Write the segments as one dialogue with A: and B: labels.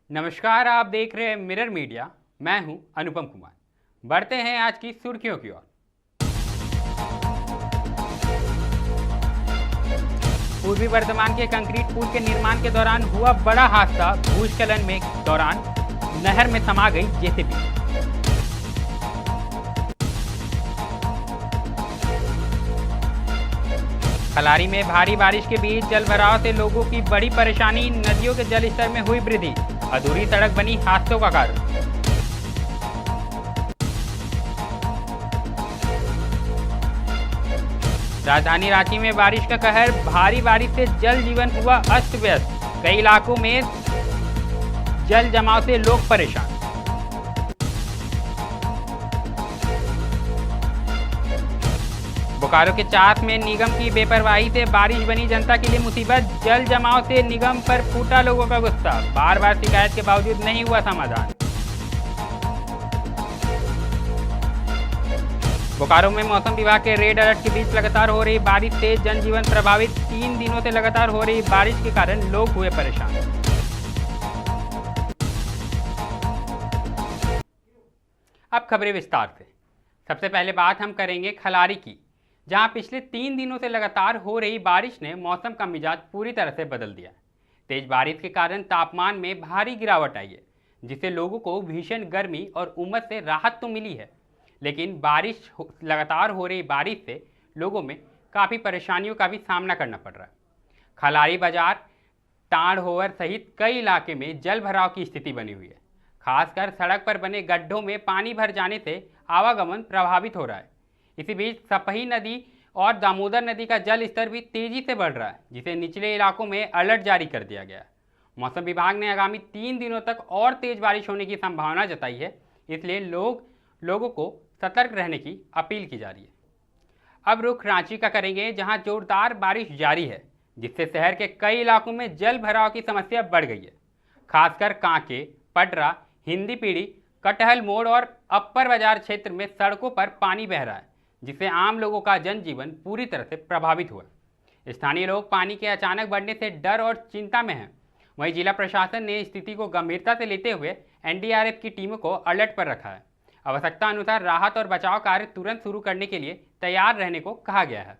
A: नमस्कार, आप देख रहे हैं मिरर मीडिया। मैं हूं अनुपम कुमार। बढ़ते हैं आज की सुर्खियों की ओर। पूर्वी वर्धमान के कंक्रीट पुल के निर्माण के दौरान हुआ बड़ा हादसा। भूस्खलन में दौरान नहर में समा गई जेसीबी। खलारी में भारी बारिश के बीच जलभराव से लोगों की बड़ी परेशानी। नदियों के जलस्तर में हुई वृद्धि। अधूरी सड़क बनी हादसों का कारण। राजधानी रांची में बारिश का कहर। भारी बारिश से जल जीवन हुआ अस्त व्यस्त। कई इलाकों में जल जमाव से लोग परेशान। बोकारो के चास में निगम की बेपरवाही से बारिश बनी जनता के लिए मुसीबत। जल जमाव से निगम पर फूटा लोगों का गुस्सा। बार बार शिकायत के बावजूद नहीं हुआ समाधान। बोकारो में मौसम विभाग के रेड अलर्ट के बीच लगातार हो रही बारिश से जनजीवन प्रभावित। 3 दिनों से लगातार हो रही बारिश के कारण लोग हुए परेशान। अब खबरें विस्तार से। सबसे पहले बात हम करेंगे खलारी की, जहां पिछले 3 दिनों से लगातार हो रही बारिश ने मौसम का मिजाज पूरी तरह से बदल दिया। तेज बारिश के कारण तापमान में भारी गिरावट आई है, जिससे लोगों को भीषण गर्मी और उमस से राहत तो मिली है, लेकिन लगातार हो रही बारिश से लोगों में काफ़ी परेशानियों का भी सामना करना पड़ रहा है। खलारी बाजार, टांडहोवर सहित कई इलाके में जल भराव की स्थिति बनी हुई है। खासकर सड़क पर बने गड्ढों में पानी भर जाने से आवागमन प्रभावित हो रहा है। इसी बीच सपही नदी और दामोदर नदी का जल स्तर भी तेजी से बढ़ रहा है, जिसे निचले इलाकों में अलर्ट जारी कर दिया गया है। मौसम विभाग ने आगामी 3 दिनों तक और तेज बारिश होने की संभावना जताई है, इसलिए लोगों को सतर्क रहने की अपील की जा रही है। अब रुख रांची का करेंगे, जहां जोरदार बारिश जारी है, जिससे शहर के कई इलाकों में जल भराव की समस्या बढ़ गई है। खासकर कांके, पटरा, हिंदी पीढ़ी, कटहल मोड़ और अप्पर बाजार क्षेत्र में सड़कों पर पानी बह रहा है, जिससे आम लोगों का जनजीवन पूरी तरह से प्रभावित हुआ है। स्थानीय लोग पानी के अचानक बढ़ने से डर और चिंता में हैं। वहीं जिला प्रशासन ने स्थिति को गंभीरता से लेते हुए एनडीआरएफ की टीमों को अलर्ट पर रखा है। आवश्यकता अनुसार राहत और बचाव कार्य तुरंत शुरू करने के लिए तैयार रहने को कहा गया है।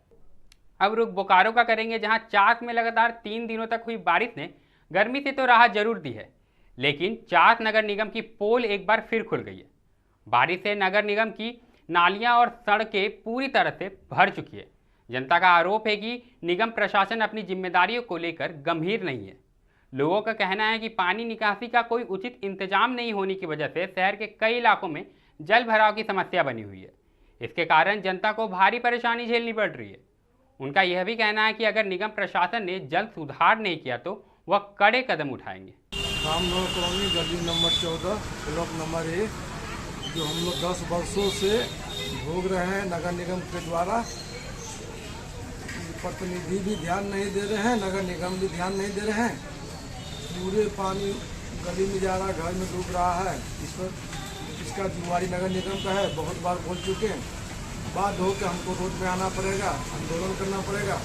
A: अब रुख बोकारो का करेंगे, जहां चास में लगातार 3 दिनों तक हुई बारिश ने गर्मी से तो राहत जरूर दी है, लेकिन चास नगर निगम की पोल एक बार फिर खुल गई है। बारिश से नगर निगम की नालियां और सड़कें पूरी तरह से भर चुकी है। जनता का आरोप है कि निगम प्रशासन अपनी जिम्मेदारियों को लेकर गंभीर नहीं है। लोगों का कहना है कि पानी निकासी का कोई उचित इंतजाम नहीं होने की वजह से शहर के कई इलाकों में जल भराव की समस्या बनी हुई है। इसके कारण जनता को भारी परेशानी झेलनी पड़ रही है। उनका यह भी कहना है कि अगर निगम प्रशासन ने जल्द सुधार नहीं किया तो वह कड़े कदम उठाएंगे।
B: रामनगर कॉलोनी, गली नंबर 14, ब्लॉक नंबर 1, जो हम लोग 10 वर्षों से भोग रहे हैं नगर निगम के द्वारा। प्रतिनिधि भी ध्यान नहीं दे रहे हैं, नगर निगम भी ध्यान नहीं दे रहे हैं। पूरे पानी गली में जा रहा है, घर में डूब रहा है। इस पर इसका जिम्मेवारी नगर निगम का है। बहुत बार बोल चुके हैं, बाध्य होकर हमको रोड में आना पड़ेगा, आंदोलन करना पड़ेगा।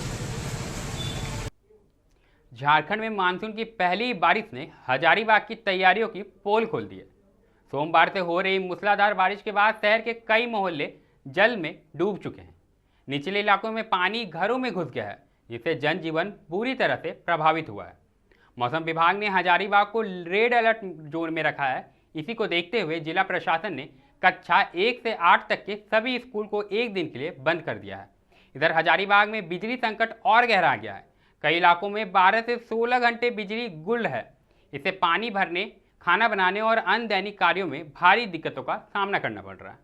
A: झारखंड में मानसून की पहली बारिश ने हजारीबाग की तैयारियों की पोल खोल दी है। सोमवार से हो रही मूसलाधार बारिश के बाद शहर के कई मोहल्ले जल में डूब चुके हैं। निचले इलाकों में पानी घरों में घुस गया है, जिससे जनजीवन पूरी तरह से प्रभावित हुआ है। मौसम विभाग ने हजारीबाग को रेड अलर्ट जोन में रखा है। इसी को देखते हुए जिला प्रशासन ने कक्षा 1 से 8 तक के सभी स्कूल को 1 दिन के लिए बंद कर दिया है। इधर हजारीबाग में बिजली संकट और गहरा गया है। कई इलाकों में 12 से 16 घंटे बिजली गुल है। इससे पानी भरने, खाना बनाने और अन्य दैनिक कार्यों में भारी दिक्कतों का सामना करना पड़ रहा है।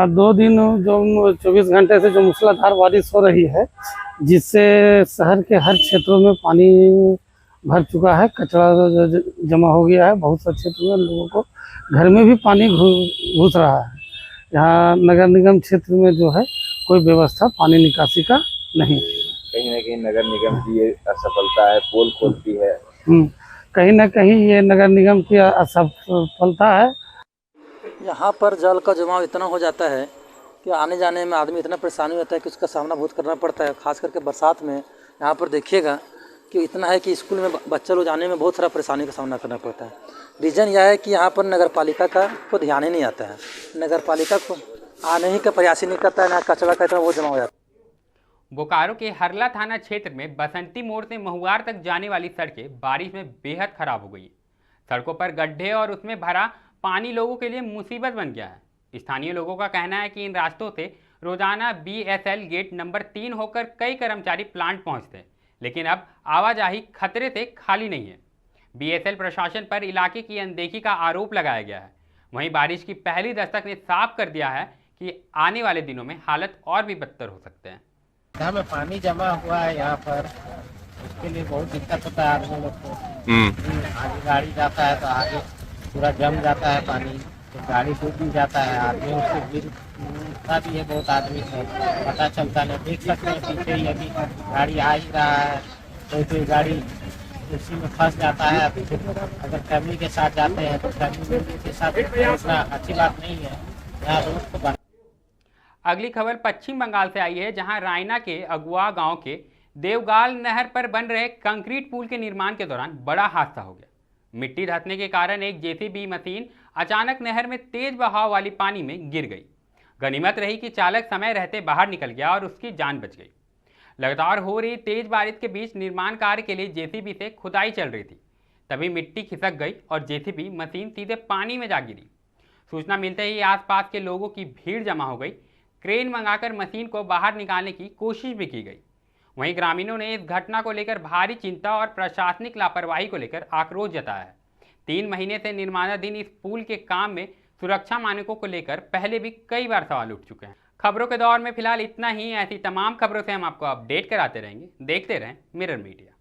C: 2 दिन जो 24 घंटे से जो मूसलाधार बारिश हो रही है, जिससे शहर के हर क्षेत्रों में पानी भर चुका है। कचरा जमा हो गया है। बहुत से क्षेत्र में लोगों को घर में भी पानी घुस रहा है। यहाँ नगर निगम क्षेत्र में जो है कोई व्यवस्था पानी निकासी का नहीं।
D: कहीं ना कहीं नगर निगम की ये असफलता है, पोल खोलती है।
C: कहीं ना कहीं ये नगर निगम की असफलता है।
E: यहाँ पर जल का जमाव इतना हो जाता है कि आने जाने में आदमी इतना परेशानी होता है कि उसका सामना बहुत करना पड़ता है। खास करके बरसात में यहाँ पर देखिएगा कि इतना है कि स्कूल में बच्चा लोग जाने में बहुत सारा परेशानी का सामना करना पड़ता है। रीज़न यह है कि यहाँ पर नगर पालिका का को ध्यान ही नहीं आता है। नगर पालिका को आने ही का प्रयास ही नहीं करता है, ना कचरा का इतना वो जमा हो जाता है।
A: बोकारो के हरला थाना क्षेत्र में बसंती मोड़ से महुआर तक जाने वाली सड़कें बारिश में बेहद खराब हो गई हैं। सड़कों पर गड्ढे और उसमें भरा पानी लोगों के लिए मुसीबत बन गया है। स्थानीय लोगों का कहना है कि इन रास्तों से रोजाना BSL गेट नंबर 3 होकर कई कर्मचारी प्लांट पहुंचते हैं, लेकिन अब आवाजाही खतरे से खाली नहीं है। BSL प्रशासन पर इलाके की अनदेखी का आरोप लगाया गया है। वहीं बारिश की पहली दस्तक ने साफ कर दिया है कि आने वाले दिनों में हालत और भी बदतर हो सकते हैं।
F: यहाँ में पानी जमा हुआ है, यहाँ पर उसके लिए बहुत दिक्कत होता है आदमी लोग को। आगे गाड़ी जाता है तो आगे पूरा जम जाता है पानी, तो गाड़ी डूब भी जाता है, आदमी उससे गिरता भी है। बहुत आदमी को पता चलता नहीं। देख सकते हैं पीछे ही अभी गाड़ी आ ही रहा है, कोई गाड़ी उसी में फंस जाता है। अगर फैमिली के साथ जाते हैं तो फैमिली के साथ उतना अच्छी बात नहीं है। यहाँ रोड को
A: अगली खबर पश्चिम बंगाल से आई है, जहां रायना के अगुआ गांव के देवगाल नहर पर बन रहे कंक्रीट पुल के निर्माण के दौरान बड़ा हादसा हो गया। मिट्टी धंसने के कारण एक JCB मशीन अचानक नहर में तेज बहाव वाली पानी में गिर गई। गनीमत रही कि चालक समय रहते बाहर निकल गया और उसकी जान बच गई। लगातार हो रही तेज बारिश के बीच निर्माण कार्य के लिए JCB से खुदाई चल रही थी, तभी मिट्टी खिसक गई और JCB मशीन सीधे पानी में जा गिरी। सूचना मिलते ही आसपास के लोगों की भीड़ जमा हो गई। क्रेन मंगाकर मशीन को बाहर निकालने की कोशिश भी की गई। वहीं ग्रामीणों ने इस घटना को लेकर भारी चिंता और प्रशासनिक लापरवाही को लेकर आक्रोश जताया है। 3 महीने से निर्माणाधीन इस पुल के काम में सुरक्षा मानकों को लेकर पहले भी कई बार सवाल उठ चुके हैं। खबरों के दौर में फिलहाल इतना ही। ऐसी तमाम खबरों से हम आपको अपडेट कराते रहेंगे। देखते रहें मिरर मीडिया।